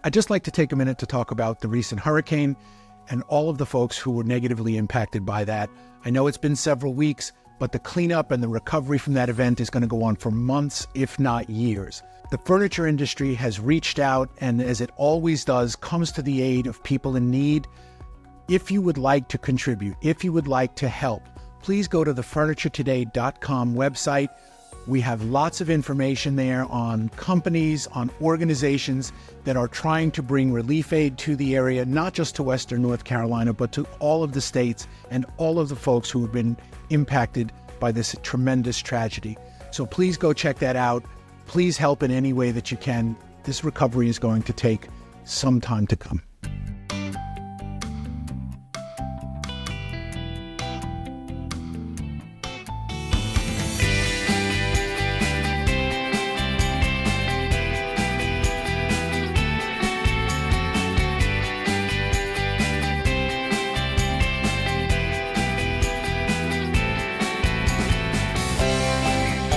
I'd just like to take a minute to talk about the recent hurricane and all of the folks who were negatively impacted by that. I know it's been several weeks, but the cleanup and the recovery from that event is going to go on for months, if not years. The furniture industry has reached out and, as it always does, comes to the aid of people in need. If you would like to contribute, if you would like to help, please go to the FurnitureToday.com website. We have lots of information there on companies, on organizations that are trying to bring relief aid to the area, not just to Western North Carolina, but to all of the states and all of the folks who have been impacted by this tremendous tragedy. So please go check that out. Please help in any way that you can. This recovery is going to take some time to come.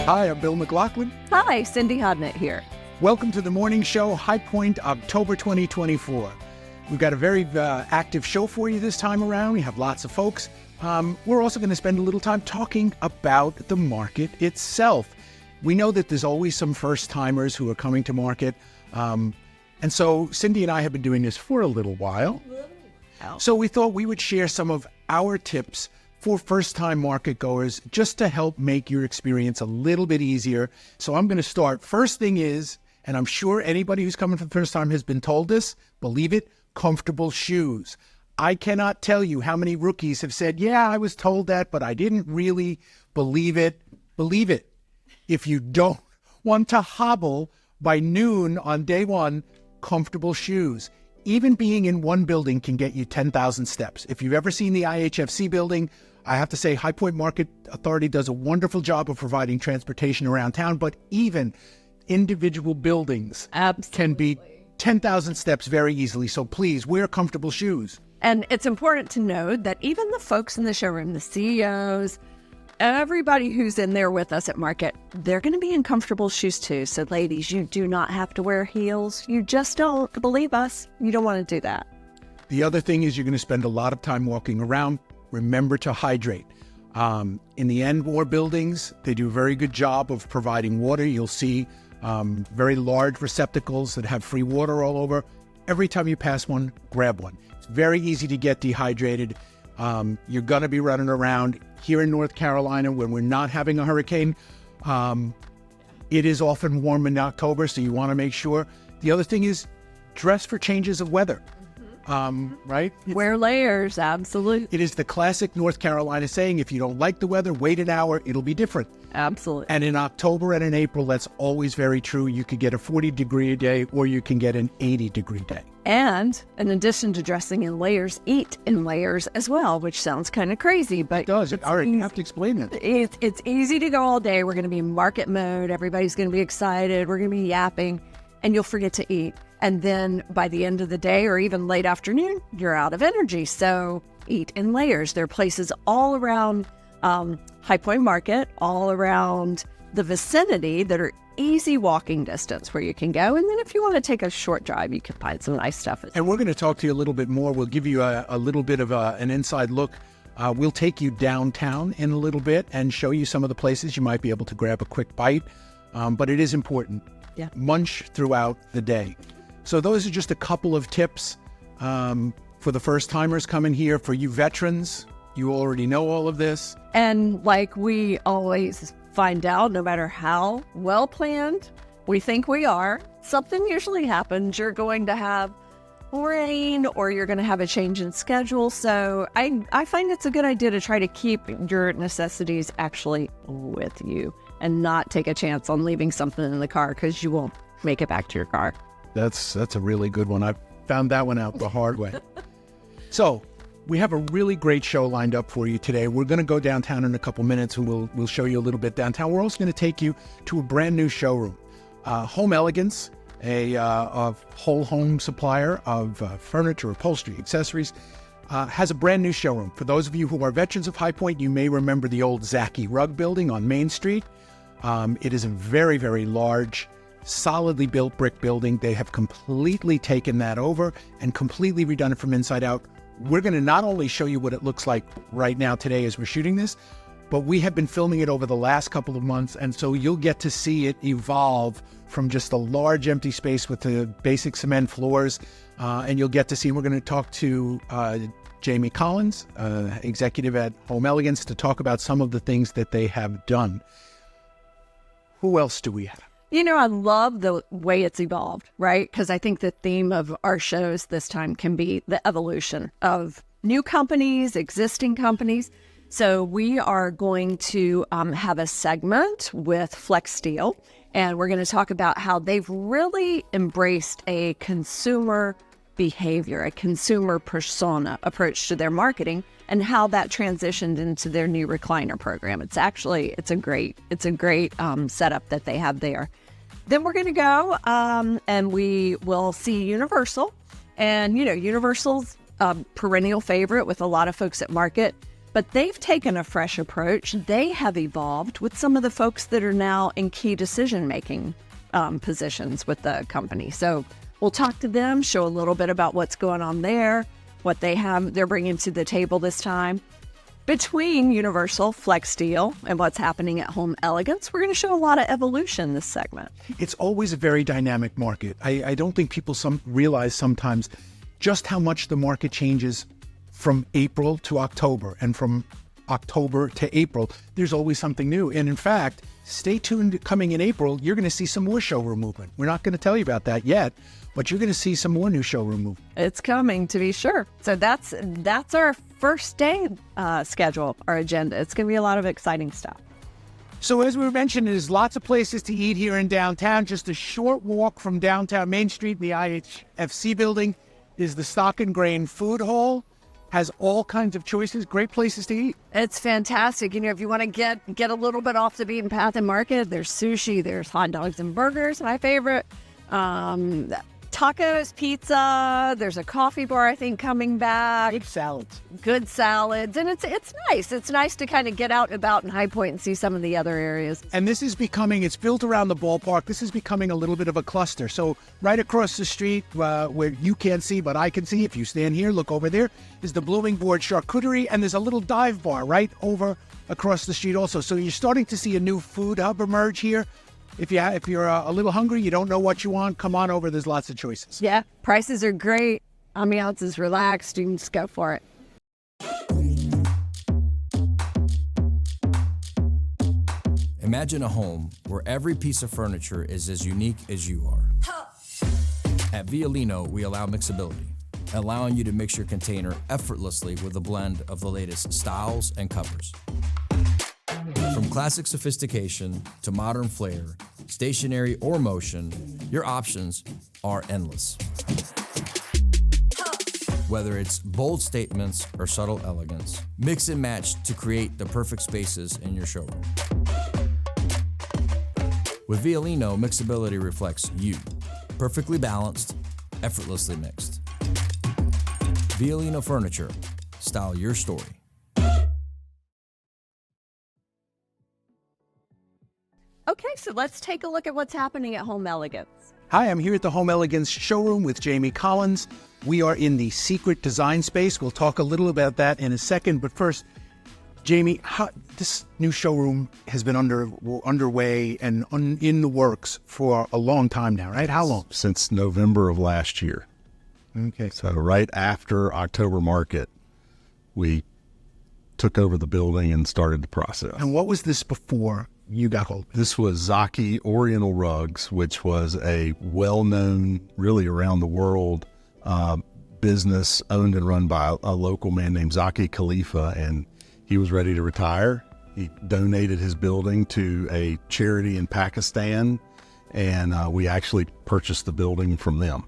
Hi, I'm Bill McLaughlin. Hi, Cindy Hodnett here. Welcome to the morning show, High Point, October 2024. We've got a very active show for you this time around. We have lots of folks. We're also going to spend a little time talking about the market itself. We know that there's always some first-timers who are coming to market. And so Cindy and I have been doing this for a little while. So we thought we would share some of our tips for first-time market goers, just to help make your experience a little bit easier. So I'm going to start. First thing is, and I'm sure anybody who's coming for the first time has been told this, believe it, comfortable shoes. I cannot tell you how many rookies have said, yeah, I was told that, but I didn't really believe it. Believe it. If you don't want to hobble by noon on day one, comfortable shoes. Even being in one building can get you 10,000 steps. If you've ever seen the IHFC building, I have to say High Point Market Authority does a wonderful job of providing transportation around town, but even individual buildings can be 10,000 steps very easily. So please wear comfortable shoes. And it's important to note that even the folks in the showroom, the CEOs, everybody who's in there with us at market, they're going to be in comfortable shoes too. So ladies, you do not have to wear heels. You just don't. Believe us, you don't want to do that. The other thing is you're going to spend a lot of time walking around. Remember to hydrate. In the Enmore buildings, they do a very good job of providing water. You'll see very large receptacles that have free water all over. Every time you pass one, grab one. It's very easy to get dehydrated. You're going to be running around. Here in North Carolina, when we're not having a hurricane, it is often warm in October, so you want to make sure. The other thing is dress for changes of weather. Right? Wear layers, absolutely. It is the classic North Carolina saying, if you don't like the weather, wait an hour, it'll be different. Absolutely. And in October and in April, that's always very true. You could get a 40-degree day or you can get an 80-degree day. And in addition to dressing in layers, eat in layers as well, which sounds kind of crazy, but it does. All right, you have to explain it. It's easy to go all day. We're going to be in market mode. Everybody's going to be excited. We're going to be yapping, and you'll forget to eat. And then by the end of the day or even late afternoon, you're out of energy. So eat in layers. There are places all around High Point Market, all around the vicinity that are easy walking distance where you can go. And then if you want to take a short drive, you can find some nice stuff. And we're going to talk to you a little bit more. We'll give you a little bit of an inside look. We'll take you downtown in a little bit and show you some of the places you might be able to grab a quick bite. But it is important. Yeah. Munch throughout the day. So those are just a couple of tips for the first timers coming here. For you veterans, you already know all of this. And like we always find out, no matter how well planned we think we are, something usually happens. You're going to have rain or you're going to have a change in schedule. So I find it's a good idea to try to keep your necessities actually with you and not take a chance on leaving something in the car because you won't make it back to your car. That's a really good one. I found that one out the hard way. So we have a really great show lined up for you today. We're going to go downtown in a couple minutes and we'll show you a little bit downtown. We're also going to take you to a brand new showroom. Home Elegance, a whole home supplier of furniture, upholstery, accessories, has a brand new showroom. For those of you who are veterans of High Point, you may remember the old Zaki Rug building on Main Street. It is a very, very large solidly built brick building. They have completely taken that over and completely redone it from inside out. We're going to not only show you what it looks like right now today as we're shooting this, but we have been filming it over the last couple of months, and so you'll get to see it evolve from just a large empty space with the basic cement floors, and you'll get to see, we're going to talk to Jamie Collins, executive at Home Elegance, to talk about some of the things that they have done. Who else do we have? You know, I love the way it's evolved, right? Because I think the theme of our shows this time can be the evolution of new companies, existing companies. So we are going to have a segment with Flexsteel, and we're going to talk about how they've really embraced a consumer behavior, a consumer persona approach to their marketing, and how that transitioned into their new recliner program. It's a great setup that they have there. Then we're going to go and we will see Universal, and Universal's a perennial favorite with a lot of folks at market. But they've taken a fresh approach. They have evolved with some of the folks that are now in key decision-making positions with the company. So we'll talk to them, show a little bit about what's going on there, what they're bringing to the table this time. Between Universal, Flexsteel, and what's happening at Home Elegance, we're going to show a lot of evolution this segment. It's always a very dynamic market. I don't think people realize sometimes just how much the market changes from April to October, and from October to April, there's always something new. And in fact, stay tuned. Coming in April, you're going to see some more showroom movement. We're not going to tell you about that yet, but you're going to see some more new showroom movement. It's coming, to be sure. So that's our first day schedule, our agenda. It's going to be a lot of exciting stuff. So as we mentioned, there's lots of places to eat here in downtown. Just a short walk from downtown Main Street, the IHFC building, is the Stock and Grain Food Hall. Has all kinds of choices, great places to eat. It's fantastic. If you want to get a little bit off the beaten path in market, there's sushi, there's hot dogs and burgers, my favorite. Tacos, pizza, there's a coffee bar, I think, coming back. Good salads. And it's nice. It's nice to kind of get out and about in High Point and see some of the other areas. And this is it's built around the ballpark. This is becoming a little bit of a cluster. So right across the street, where you can't see, but I can see, if you stand here, look over there, is the Blooming Board Charcuterie, and there's a little dive bar right over across the street also. So you're starting to see a new food hub emerge here. If you're a little hungry, you don't know what you want, come on over. There's lots of choices. Yeah, prices are great. Ambiance is relaxed. You can just go for it. Imagine a home where every piece of furniture is as unique as you are. At Violino, we allow mixability, allowing you to mix your container effortlessly with a blend of the latest styles and covers. From classic sophistication to modern flair, stationary or motion, your options are endless. Whether it's bold statements or subtle elegance, mix and match to create the perfect spaces in your showroom. With Violino, mixability reflects you, perfectly balanced, effortlessly mixed. Violino Furniture, style your story. Okay, so let's take a look at what's happening at Home Elegance. Hi, I'm here at the Home Elegance showroom with Jamie Collins. We are in the secret design space. We'll talk a little about that in a second. But first, Jamie, this new showroom has been underway and in the works for a long time now, right? How long? Since November of last year. Okay. So right after October Market, we took over the building and started the process. And what was this before you got hold of it? This was Zaki Oriental Rugs, which was a well-known, really around the world, business owned and run by a local man named Zaki Khalifa, and he was ready to retire. He donated his building to a charity in Pakistan, and we actually purchased the building from them.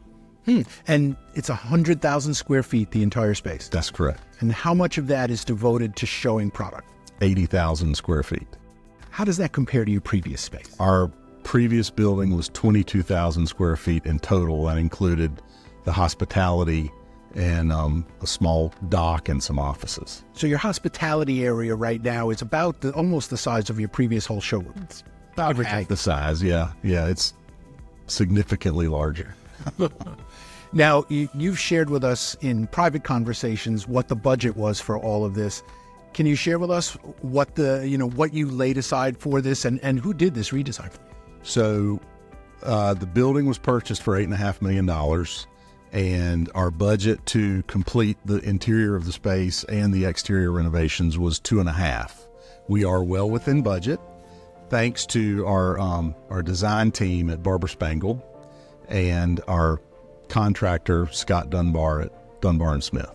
And it's 100,000 square feet, the entire space. That's correct. And how much of that is devoted to showing product? 80,000 square feet. How does that compare to your previous space? Our previous building was 22,000 square feet in total. That included the hospitality and a small dock and some offices. So your hospitality area right now is about almost the size of your previous whole showroom. It's about half the size, yeah. Yeah, significantly larger. Now, you've shared with us in private conversations what the budget was for all of this. Can you share with us what what you laid aside for this and who did this redesign? So the building was purchased for $8.5 million, and our budget to complete the interior of the space and the exterior renovations was $2.5 million. We are well within budget, thanks to our design team at Barber Spangle and our contractor Scott Dunbar at Dunbar & Smith.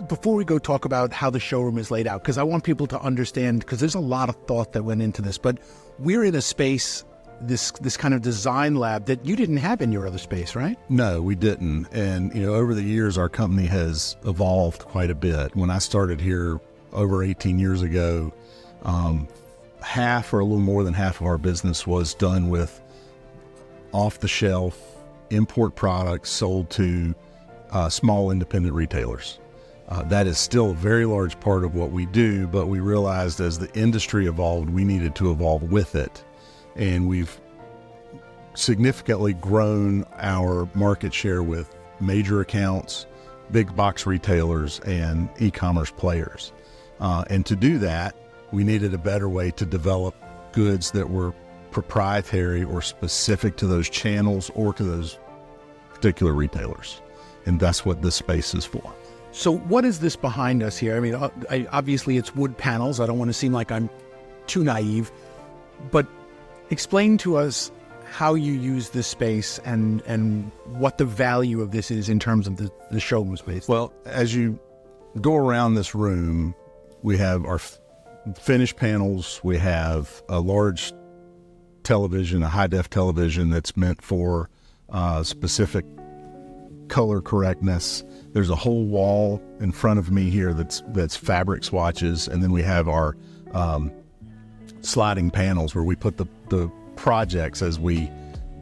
Before we go talk about how the showroom is laid out, because I want people to understand, because there's a lot of thought that went into this, but we're in a space, this kind of design lab that you didn't have in your other space, right? No, we didn't. And, over the years, our company has evolved quite a bit. When I started here over 18 years ago, half or a little more than half of our business was done with off-the-shelf import products sold to small independent retailers. That is still a very large part of what we do, but we realized as the industry evolved, we needed to evolve with it. And we've significantly grown our market share with major accounts, big box retailers, and e-commerce players. And to do that, we needed a better way to develop goods that were proprietary or specific to those channels or to those particular retailers. And that's what this space is for. So what is this behind us here? I mean, obviously it's wood panels. I don't want to seem like I'm too naive, but explain to us how you use this space and what the value of this is in terms of the showroom space. Well, as you go around this room, we have our finished panels. We have a large television, a high-def television that's meant for specific color correctness. There's a whole wall in front of me here that's fabric swatches, and then we have our sliding panels where we put the projects as we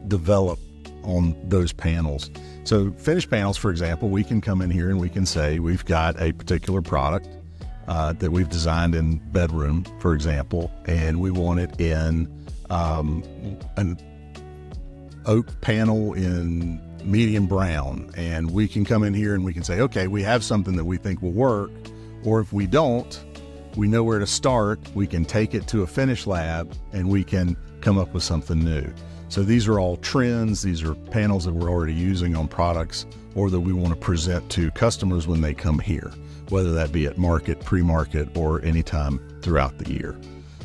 develop on those panels. So finished panels, for example, we can come in here and we can say we've got a particular product that we've designed in bedroom, for example, and we want it in an oak panel in medium brown, and we can come in here and we can say, okay, we have something that we think will work, or if we don't, we know where to start. We can take it to a finish lab and we can come up with something new. So these are all trends. These are panels that we're already using on products or that we want to present to customers when they come here, whether that be at market, pre-market, or anytime throughout the year.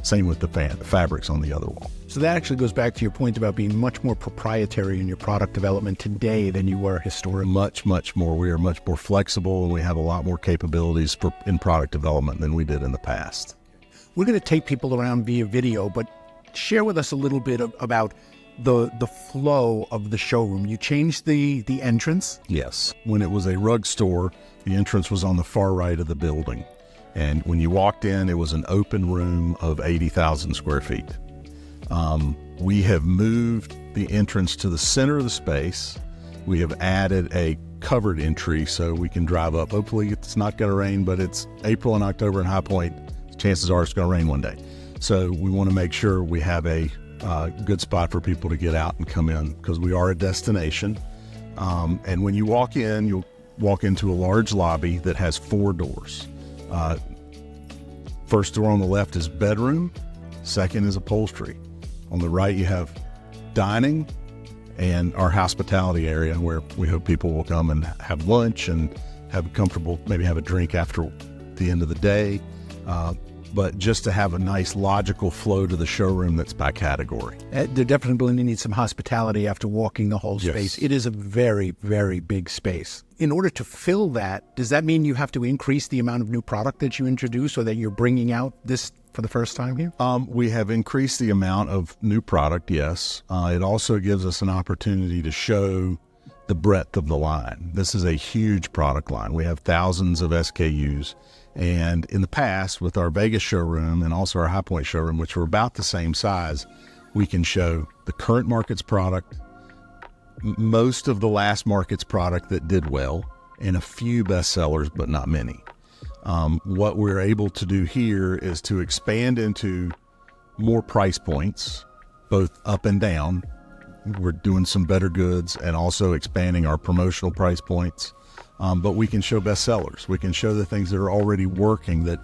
Same with the fabrics on the other wall. So that actually goes back to your point about being much more proprietary in your product development today than you were historically. Much, much more. We are much more flexible, and we have a lot more capabilities in product development than we did in the past. We're going to take people around via video, but share with us a little bit about the flow of the showroom. You changed the entrance? Yes. When it was a rug store, the entrance was on the far right of the building. And when you walked in, it was an open room of 80,000 square feet. We have moved the entrance to the center of the space. We have added a covered entry so we can drive up. Hopefully it's not going to rain, but it's April and October in High Point. Chances are it's going to rain one day. So we want to make sure we have a good spot for people to get out and come in, because we are a destination. And when you walk in, you'll walk into a large lobby that has 4 doors. First door on the left is bedroom. Second is upholstery. On the right, you have dining and our hospitality area, where we hope people will come and have lunch and have a comfortable, maybe have a drink after the end of the day. But just to have a nice logical flow to the showroom that's by category. There definitely needs some hospitality after walking the whole space. Yes. It is a very, very big space. In order to fill that, does that mean you have to increase the amount of new product that you introduce, or that you're bringing out this for the first time here? We have increased the amount of new product, yes. It also gives us an opportunity to show the breadth of the line. This is a huge product line. We have thousands of SKUs. And in the past, with our Vegas showroom and also our High Point showroom, which were about the same size, we can show the current market's product, most of the last market's product that did well, and a few bestsellers, but not many. What we're able to do here is to expand into more price points, both up and down, we're doing some better goods and also expanding our promotional price points. But we can show bestsellers. We can show the things that are already working that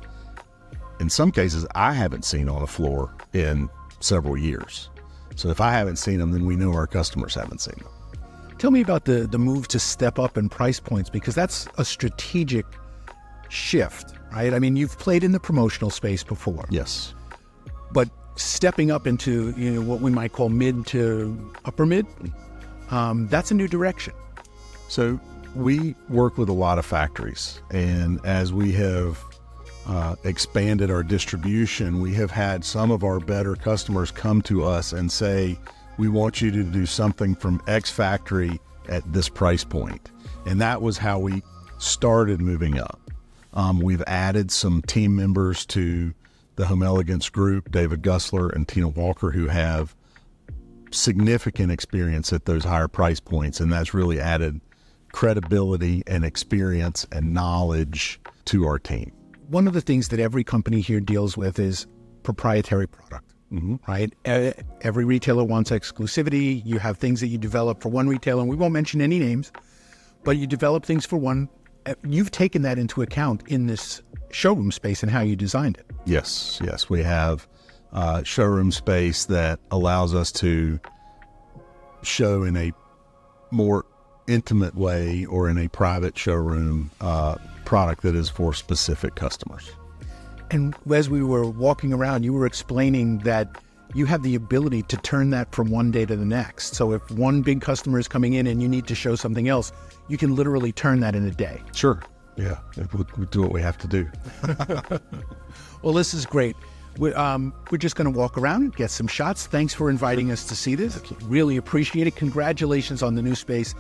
in some cases I haven't seen on a floor in several years. So if I haven't seen them, then we know our customers haven't seen them. Tell me about the move to step up in price points, because that's a strategic shift, right? I mean, you've played in the promotional space before. Yes. But stepping up into what we might call mid to upper mid, that's a new direction. So we work with a lot of factories, and as we have expanded our distribution, we have had some of our better customers come to us and say, we want you to do something from X factory at this price point. And that was how we started moving up. We've added some team members to the Home Elegance group, David Gussler and Tina Walker, who have significant experience at those higher price points. And that's really added credibility and experience and knowledge to our team. One of the things that every company here deals with is proprietary product, right? Every retailer wants exclusivity. You have things that you develop for one retailer, and we won't mention any names, but you develop things for one. You've taken that into account in this showroom space and how you designed it. Yes. We have showroom space that allows us to show in a more intimate way or in a private showroom product that is for specific customers. And as we were walking around, you were explaining that you have the ability to turn that from one day to the next. So if one big customer is coming in and you need to show something else, you can literally turn that in a day. Sure. Yeah. We do what we have to do. Well, this is great. We're just going to walk around and get some shots. Thanks for inviting us to see this. Really appreciate it. Congratulations on the new space.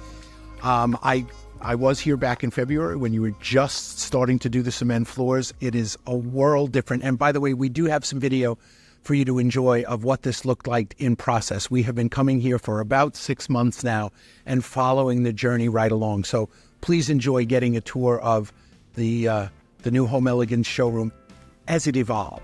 I was here back in February when you were just starting to do the cement floors. It is a world different. And by the way, we do have some video for you to enjoy of what this looked like in process. We have been coming here for about 6 months now and following the journey right along. So please enjoy getting a tour of the new Home Elegance showroom as it evolved.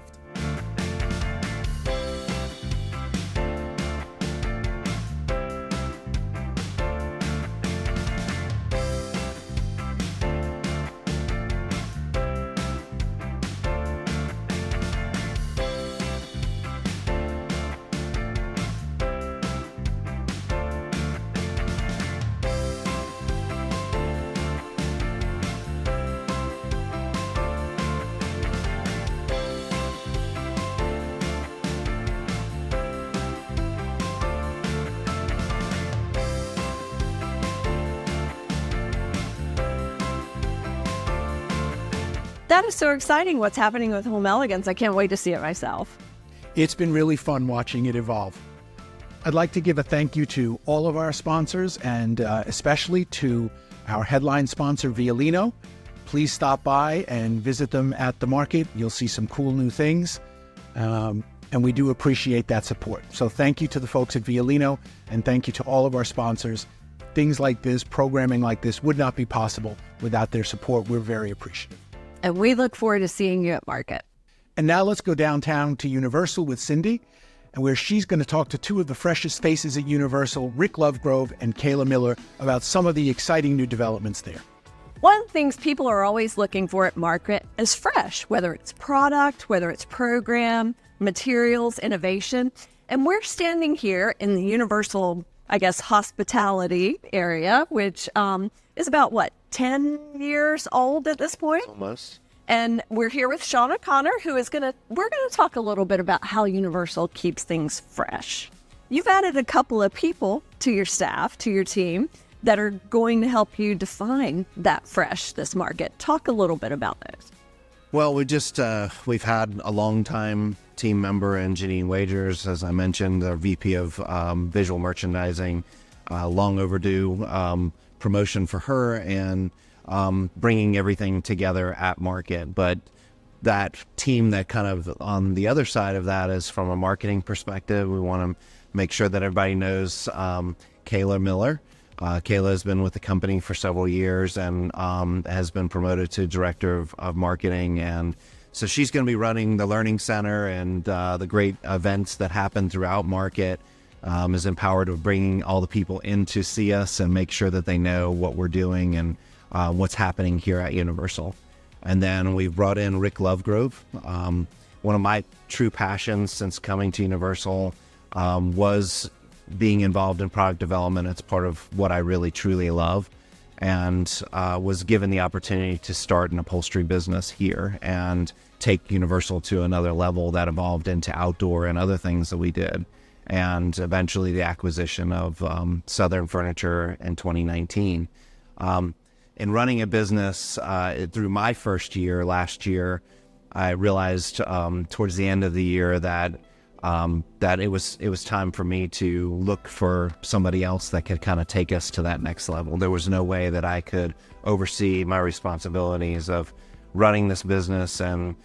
That is so exciting what's happening with Home Elegance. I can't wait to see it myself. It's been really fun watching it evolve. I'd like to give a thank you to all of our sponsors and especially to our headline sponsor, Violino. Please stop by and visit them at the market. You'll see some cool new things. And we do appreciate that support. So thank you to the folks at Violino, and thank you to all of our sponsors. Things like this, programming like this would not be possible without their support. We're very appreciative. And we look forward to seeing you at market. And now let's go downtown to Universal with Cindy, and where she's going to talk to two of the freshest faces at Universal, Rick Lovegrove and Kayla Miller, about some of the exciting new developments there. One of the things people are always looking for at market is fresh, whether it's product, whether it's program, materials, innovation. And we're standing here in the Universal, hospitality area, which is about, 10 years old at this point? Almost. And we're here with Sean O'Connor, we're going to talk a little bit about how Universal keeps things fresh. You've added a couple of people to your staff, to your team, that are going to help you define that fresh, this market. Talk a little bit about those. Well, we've had a long-time team member in Janine Wagers, as I mentioned, the VP of visual merchandising, long overdue promotion for her and bringing everything together at market. But that team that kind of on the other side of that is from a marketing perspective. We want to make sure that everybody knows Kayla Miller. Kayla has been with the company for several years and has been promoted to director of marketing. And so she's going to be running the Learning Center and the great events that happen throughout market. is empowered with bringing all the people in to see us and make sure that they know what we're doing and what's happening here at Universal. And then we've brought in Rick Lovegrove. One of my true passions since coming to Universal was being involved in product development. It's part of what I really truly love, and was given the opportunity to start an upholstery business here and take Universal to another level that evolved into outdoor and other things that we did, and eventually the acquisition of Southern Furniture in 2019. In running a business through my first year last year, I realized towards the end of the year that it was time for me to look for somebody else that could kind of take us to that next level. There was no way that I could oversee my responsibilities of running this business and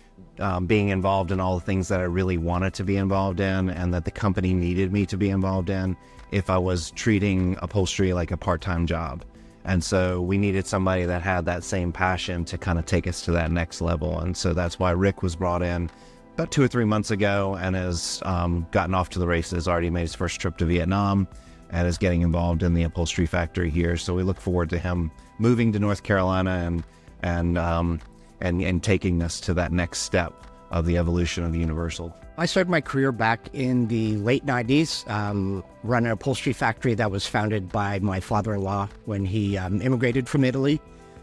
being involved in all the things that I really wanted to be involved in and that the company needed me to be involved in if I was treating upholstery like a part-time job. And so we needed somebody that had that same passion to kind of take us to that next level. And so that's why Rick was brought in about 2 or 3 months ago and has gotten off to the races, already made his first trip to Vietnam and is getting involved in the upholstery factory here. So we look forward to him moving to North Carolina and taking us to that next step of the evolution of Universal. I started my career back in the late 90s, running an upholstery factory that was founded by my father-in-law when he immigrated from Italy.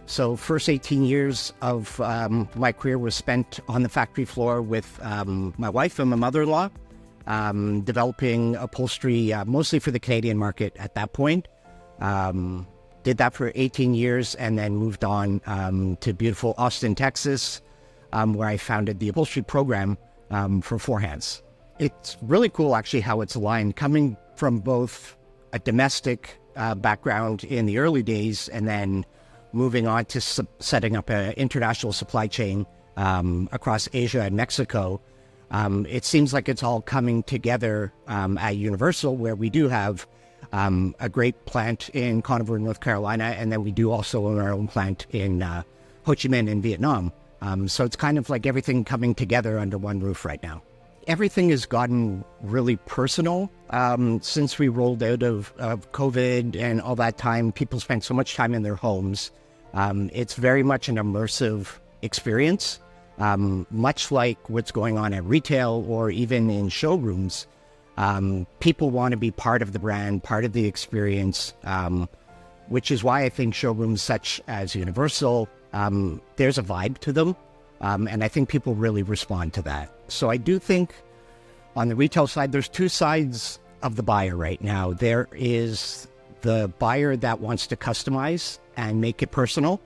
So first 18 years of my career was spent on the factory floor with my wife and my mother-in-law, developing upholstery mostly for the Canadian market at that point. Did that for 18 years and then moved on to beautiful Austin, Texas, where I founded the upholstery program for Four Hands. It's really cool actually how it's aligned, coming from both a domestic background in the early days and then moving on to setting up an international supply chain across Asia and Mexico. It seems like it's all coming together at Universal, where we do have a great plant in Conover, North Carolina, and then we do also own our own plant in Ho Chi Minh in Vietnam. So it's kind of like everything coming together under one roof right now. Everything has gotten really personal since we rolled out of COVID and all that time. People spent so much time in their homes. It's very much an immersive experience, much like what's going on at retail or even in showrooms. People want to be part of the brand, part of the experience, which is why I think showrooms such as Universal, there's a vibe to them, and I think people really respond to that. So I do think on the retail side, there's two sides of the buyer right now. There is the buyer that wants to customize and make it personal.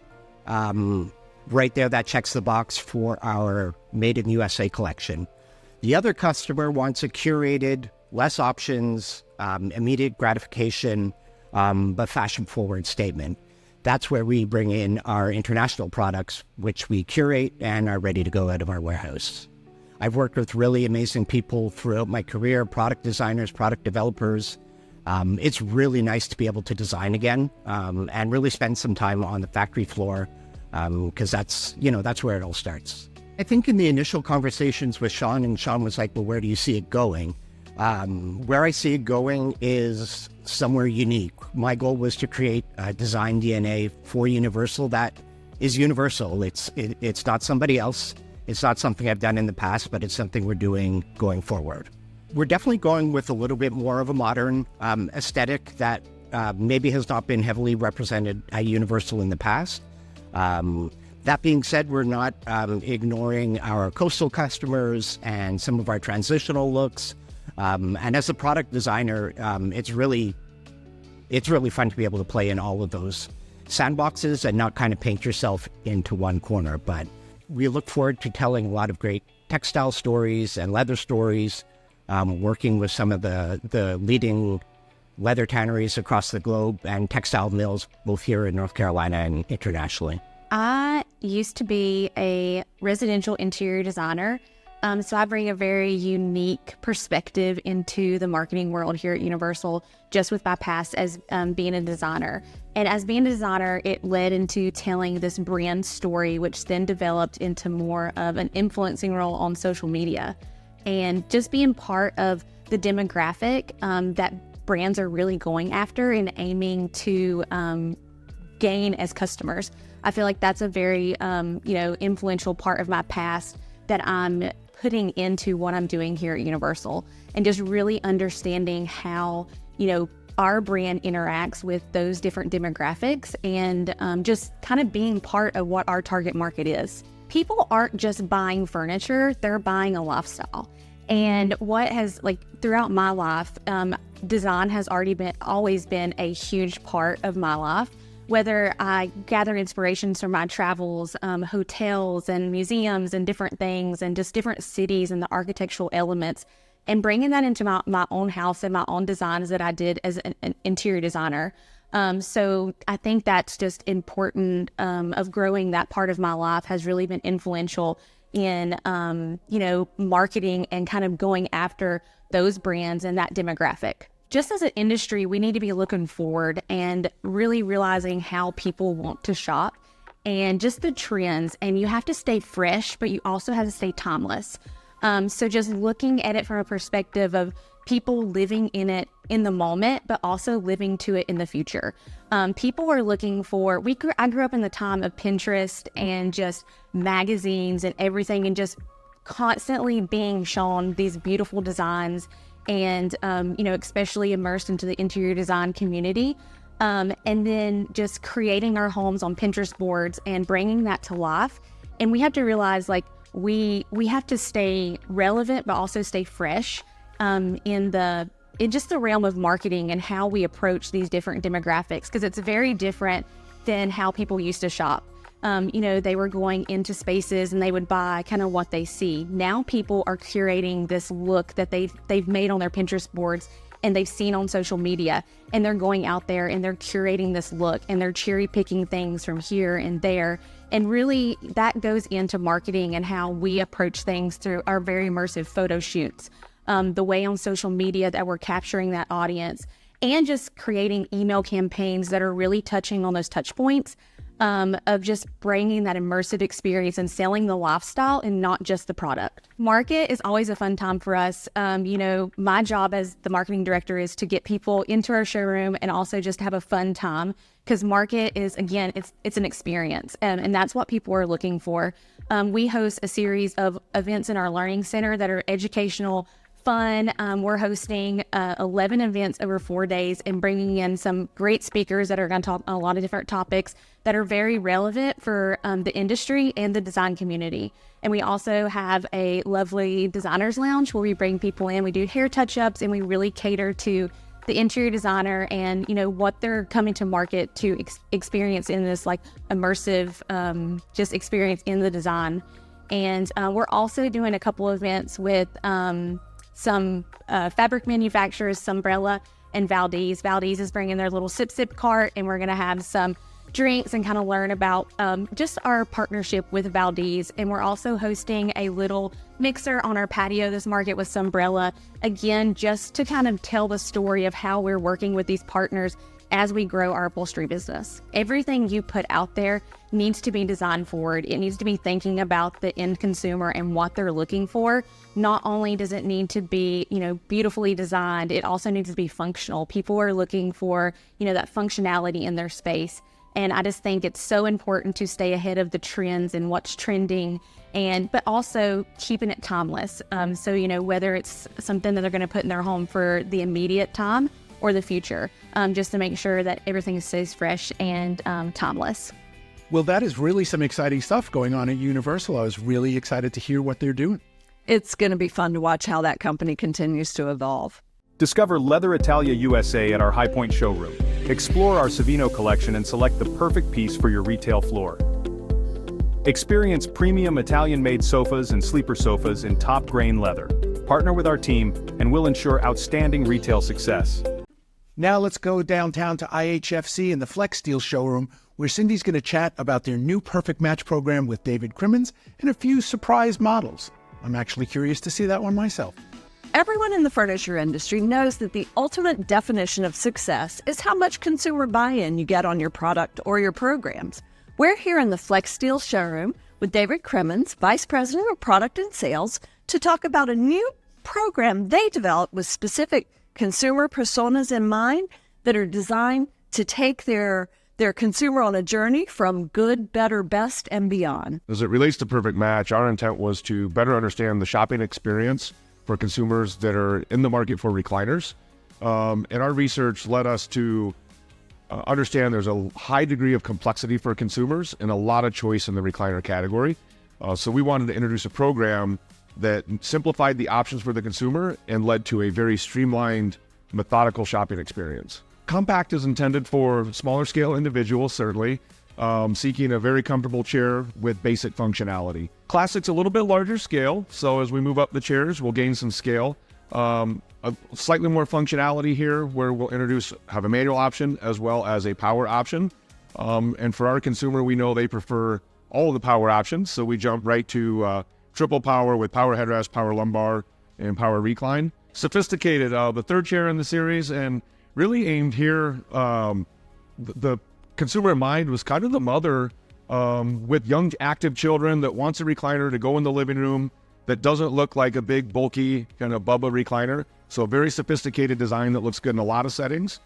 Right there, that checks the box for our Made in USA collection. The other customer wants a curated, less options, immediate gratification, but fashion-forward statement. That's where we bring in our international products, which we curate and are ready to go out of our warehouse. I've worked with really amazing people throughout my career, product designers, product developers. It's really nice to be able to design again and really spend some time on the factory floor because that's where it all starts. I think in the initial conversations with Sean, and Sean was like, well, where do you see it going? Where I see it going is somewhere unique. My goal was to create a design DNA for Universal that is universal. It's not somebody else. It's not something I've done in the past, but it's something we're doing going forward. We're definitely going with a little bit more of a modern aesthetic that maybe has not been heavily represented at Universal in the past. That being said, we're not ignoring our coastal customers and some of our transitional looks. And as a product designer, it's really fun to be able to play in all of those sandboxes and not kind of paint yourself into one corner. But we look forward to telling a lot of great textile stories and leather stories, working with some of the leading leather tanneries across the globe and textile mills, both here in North Carolina and internationally. I used to be a residential interior designer, so I bring a very unique perspective into the marketing world here at Universal, just with my past as being a designer. And as being a designer, it led into telling this brand story, which then developed into more of an influencing role on social media. And just being part of the demographic that brands are really going after and aiming to gain as customers. I feel like that's a very, influential part of my past that I'm putting into what I'm doing here at Universal, and just really understanding how, our brand interacts with those different demographics, and just kind of being part of what our target market is. People aren't just buying furniture, they're buying a lifestyle. And what has, throughout my life, design has always been a huge part of my life. Whether I gather inspirations from my travels, hotels and museums and different things, and just different cities and the architectural elements, and bringing that into my own house and my own designs that I did as an interior designer. So I think that's just important, of growing that part of my life has really been influential in, marketing and kind of going after those brands and that demographic. Just as an industry, we need to be looking forward and really realizing how people want to shop and just the trends. And you have to stay fresh, but you also have to stay timeless. So just looking at it from a perspective of people living in it in the moment, but also living to it in the future. People are looking for, I grew up in the time of Pinterest and just magazines and everything, and just constantly being shown these beautiful designs and, especially immersed into the interior design community. And then just creating our homes on Pinterest boards and bringing that to life. And we have to realize, we have to stay relevant, but also stay fresh in just the realm of marketing and how we approach these different demographics, because it's very different than how people used to shop. They were going into spaces and they would buy kind of what they see. Now people are curating this look that they've made on their Pinterest boards and they've seen on social media, and they're going out there and they're curating this look and they're cherry picking things from here and there. And really that goes into marketing and how we approach things through our very immersive photo shoots, the way on social media that we're capturing that audience, and just creating email campaigns that are really touching on those touch points. Of just bringing that immersive experience and selling the lifestyle and not just the product. Market is always a fun time for us. My job as the marketing director is to get people into our showroom and also just have a fun time, because market is, again, it's an experience, and that's what people are looking for. We host a series of events in our learning center that are educational, fun. We're hosting 11 events over 4 days and bringing in some great speakers that are going to talk on a lot of different topics that are very relevant for the industry and the design community. And we also have a lovely designers lounge where we bring people in. We do hair touch-ups, and we really cater to the interior designer and, what they're coming to market to experience in this immersive just experience in the design. And we're also doing a couple of events with some fabric manufacturers, Sunbrella and Valdez. Valdez is bringing their little sip cart, and we're going to have some drinks and kind of learn about just our partnership with Valdez. And we're also hosting a little mixer on our patio this market with Sunbrella, again, just to kind of tell the story of how we're working with these partners as we grow our upholstery business. Everything you put out there needs to be designed forward. It needs to be thinking about the end consumer and what they're looking for. Not only does it need to be, beautifully designed, it also needs to be functional. People are looking for, that functionality in their space. And I just think it's so important to stay ahead of the trends and what's trending, but also keeping it timeless. So, whether it's something that they're going to put in their home for the immediate time or the future, just to make sure that everything stays fresh and timeless. Well, that is really some exciting stuff going on at Universal. I was really excited to hear what they're doing. It's going to be fun to watch how that company continues to evolve. Discover Leather Italia USA at our High Point showroom. Explore our Savino collection and select the perfect piece for your retail floor. Experience premium Italian-made sofas and sleeper sofas in top-grain leather. Partner with our team, and we'll ensure outstanding retail success. Now let's go downtown to IHFC in the Flex Steel showroom, where Cindy's going to chat about their new Perfect Match program with David Crimmins and a few surprise models. I'm actually curious to see that one myself. Everyone in the furniture industry knows that the ultimate definition of success is how much consumer buy-in you get on your product or your programs. We're here in the Flex Steel showroom with David Crimmins, Vice President of Product and Sales, to talk about a new program they developed with specific consumer personas in mind that are designed to take their consumer on a journey from good, better, best, and beyond. As it relates to Perfect Match, our intent was to better understand the shopping experience for consumers that are in the market for recliners. And our research led us to understand there's a high degree of complexity for consumers and a lot of choice in the recliner category. So we wanted to introduce a program that simplified the options for the consumer and led to a very streamlined, methodical shopping experience. Compact is intended for smaller scale individuals, certainly, seeking a very comfortable chair with basic functionality. Classic's a little bit larger scale, so as we move up the chairs, we'll gain some scale. A slightly more functionality here, where we'll have a manual option as well as a power option. And for our consumer, we know they prefer all of the power options, so we jump right to triple power with power headrest, power lumbar, and power recline. Sophisticated, the third chair in the series, and really aimed here, the consumer in mind was kind of the mother with young active children that wants a recliner to go in the living room that doesn't look like a big bulky kind of Bubba recliner. So a very sophisticated design that looks good in a lot of settings.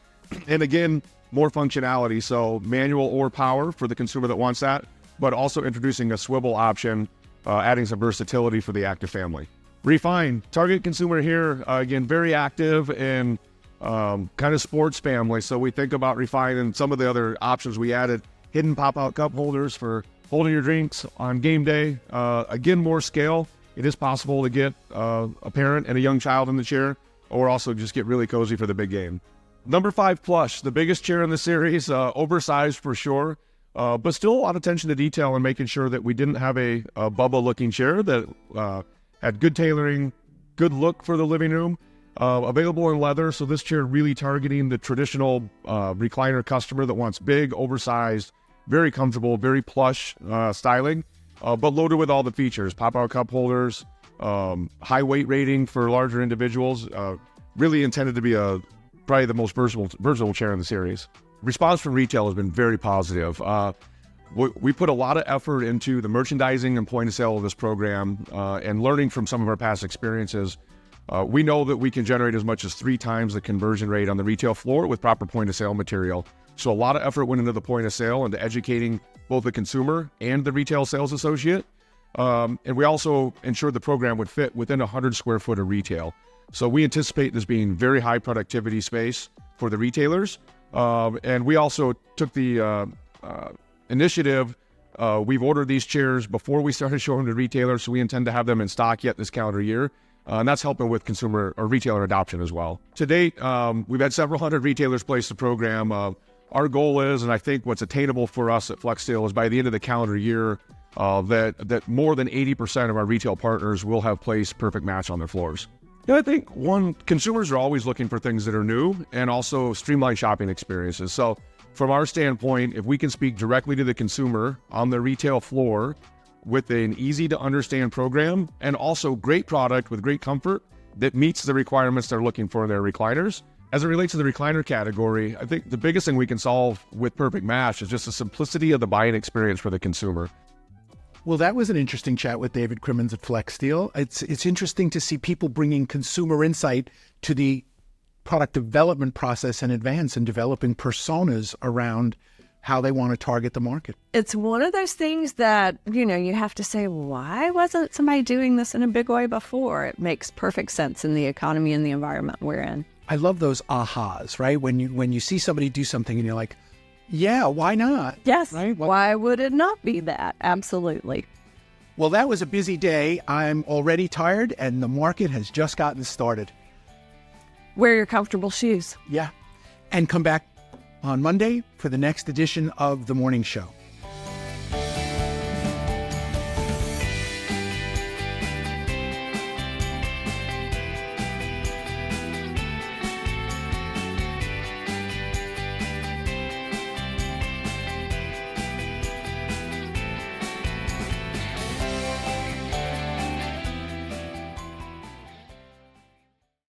And again, more functionality, so manual or power for the consumer that wants that, but also introducing a swivel option, adding some versatility for the active family. Refine, target consumer here, again, very active and kind of sports family. So we think about Refine and some of the other options we added. Hidden pop-out cup holders for holding your drinks on game day. Again, more scale. It is possible to get a parent and a young child in the chair, or also just get really cozy for the big game. Number 5 Plush, the biggest chair in the series, oversized for sure, but still a lot of attention to detail and making sure that we didn't have a Bubba-looking chair that had good tailoring, good look for the living room. Available in leather, so this chair really targeting the traditional recliner customer that wants big, oversized, very comfortable, very plush styling, but loaded with all the features. Pop-out cup holders, high weight rating for larger individuals, really intended to be probably the most versatile chair in the series. Response from retail has been very positive. We put a lot of effort into the merchandising and point of sale of this program, and learning from some of our past experiences. We know that we can generate as much as 3 times the conversion rate on the retail floor with proper point of sale material. So a lot of effort went into the point of sale, into educating both the consumer and the retail sales associate. And we also ensured the program would fit within 100 square foot of retail. So we anticipate this being very high productivity space for the retailers. And we also took the initiative. We've ordered these chairs before we started showing to retailers, so we intend to have them in stock yet this calendar year. And that's helping with consumer or retailer adoption as well. To date, we've had several hundred retailers place the program. Our goal is, and I think what's attainable for us at FlexSteel, is by the end of the calendar year, that more than 80% of our retail partners will have placed Perfect Match on their floors. You know, I think consumers are always looking for things that are new and also streamlined shopping experiences. So from our standpoint, if we can speak directly to the consumer on the retail floor with an easy to understand program and also great product with great comfort that meets the requirements they're looking for in their recliners. As it relates to the recliner category, I think the biggest thing we can solve with Perfect Match is just the simplicity of the buying experience for the consumer. Well, that was an interesting chat with David Crimmins at FlexSteel. It's interesting to see people bringing consumer insight to the product development process in advance and developing personas around how they want to target the market. It's one of those things that, you have to say, why wasn't somebody doing this in a big way before? It makes perfect sense in the economy and the environment we're in. I love those ahas, right? When you see somebody do something and you're like, yeah, why not? Yes. Right? Why would it not be that? Absolutely. Well, that was a busy day. I'm already tired and the market has just gotten started. Wear your comfortable shoes. Yeah. And come back on Monday for the next edition of The Morning Show.